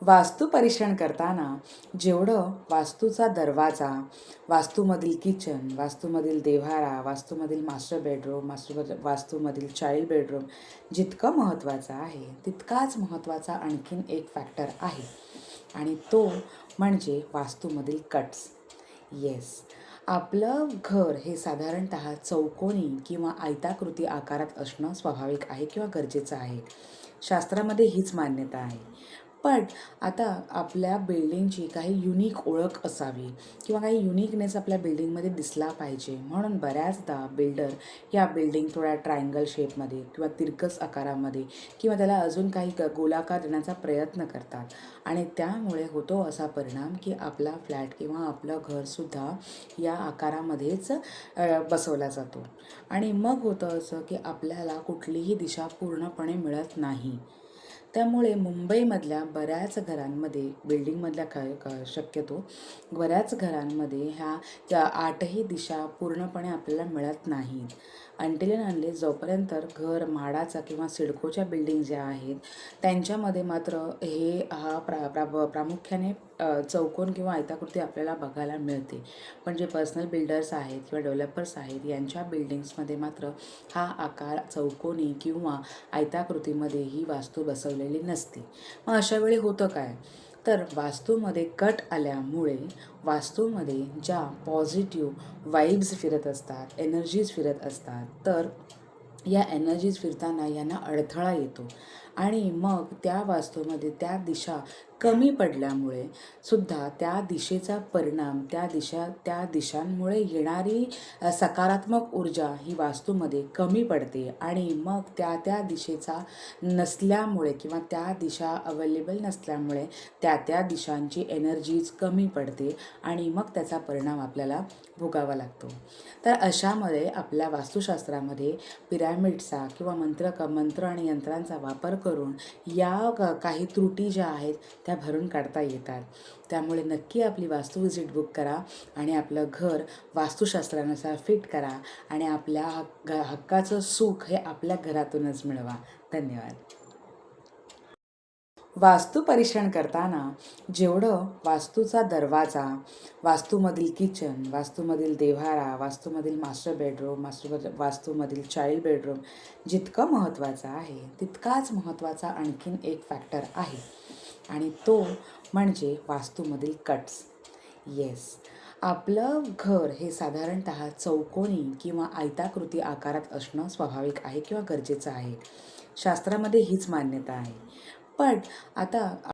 वास्तू परीक्षण करताना जेवढं वास्तूचा दरवाजा, वास्तूमधील किचन, वास्तूमधील देव्हारा, वास्तूमधील मास्टर बेडरूम, वास्तूमधील चाइल्ड बेडरूम जितकं महत्त्वाचं आहे, तितकाच महत्त्वाचा आणखीन एक फॅक्टर आहे आणि तो म्हणजे वास्तूमधील कट्स. येस, आपलं घर हे साधारणतः चौकोनी किंवा आयताकृती आकारात असणं स्वाभाविक आहे किंवा गरजेचं आहे. शास्त्रामध्ये हीच मान्यता आहे. पण आता आपल्या बिल्डिंगची काही युनिक ओळख असावी किंवा काही युनिकनेस आपल्या बिल्डिंगमध्ये दिसला पाहिजे, म्हणून बऱ्याचदा बिल्डर या बिल्डिंग थोड्या ट्रायंगल शेपमध्ये किंवा तिरकस आकारामध्ये किंवा त्याला अजून काही गोलाकार देण्याचा प्रयत्न करतात आणि त्यामुळे होतो असा परिणाम की आपला फ्लॅट किंवा आपलं घरसुद्धा या आकारामध्येच बसवला जातो आणि मग होतं असं की आपल्याला कुठलीही दिशा पूर्णपणे मिळत नाही. त्यामुळे मुंबईमधल्या बऱ्याच घरांमध्ये बिल्डिंगमधल्या शक्यतो बऱ्याच घरांमध्ये ह्या त्या 8ही दिशा पूर्णपणे आपल्याला मिळत नाहीत. अनटिल अँड अनलेस जोपर्यंत घर म्हाडाचा किंवा सिडकोच्या बिल्डिंग ज्या आहेत त्यांच्यामध्ये मात्र प्रामुख्याने चौकोन किंवा आयताकृती आपल्याला बघायला मिळते. पण जे पर्सनल बिल्डर्स आहेत किंवा डेव्हलपर्स आहेत यांच्या बिल्डिंग्समध्ये मात्र हा आकार चौकोनी किंवा आयताकृतीमध्ये ही वास्तू बसवलेली नसते. मग अशा वेळी होतं काय, तर वास्तूमध्ये कट आल्यामुळे वास्तूमध्ये ज्या पॉझिटिव्ह वाईब्स फिरत असतात, एनर्जीज फिरत असतात, तर या एनर्जीज फिरताना यांना अडथळा येतो आणि मग त्या वास्तूमध्ये त्या दिशा कमी पडल्यामुळे सुद्धा त्या दिशेचा परिणाम त्या दिशांमुळे येणारी सकारात्मक ऊर्जा ही वास्तूमध्ये कमी पडते आणि मग त्या दिशेचा नसल्यामुळे किंवा त्या दिशा अवेलेबल नसल्यामुळे त्या दिशांची एनर्जीज कमी पडते आणि मग त्याचा परिणाम आपल्याला भोगावा लागतो. तर अशामध्ये आपल्या वास्तुशास्त्रामध्ये पिरॅमिडचा किंवा मंत्र आणि यंत्रांचा वापर करून या काही त्रुटी ज्या आहेत त्या भरून काढता येतात. त्यामुळे नक्की आपली वास्तू विजिट बुक करा आणि आपलं घर वास्तुशास्त्रानुसार फिट करा आणि आपल्या हक्काचं सुख हे आपल्या घरातूनच मिळवा. धन्यवाद. वास्तू परीक्षण करताना जेवढं वास्तूचा दरवाजा, वास्तूमधील किचन, वास्तूमधील देव्हारा, वास्तूमधील मास्टर बेडरूम, वास्तूमधील चाइल्ड बेडरूम जितकं महत्त्वाचं आहे, तितकाच महत्त्वाचा आणखीन एक फॅक्टर आहे आणि तो म्हणजे वास्तूमधील कट्स. येस, आपलं घर हे साधारणतः चौकोनी किंवा आयताकृती आकारात असणं स्वाभाविक आहे किंवा गरजेचं आहे. शास्त्रामध्ये हीच मान्यता आहे. पण आता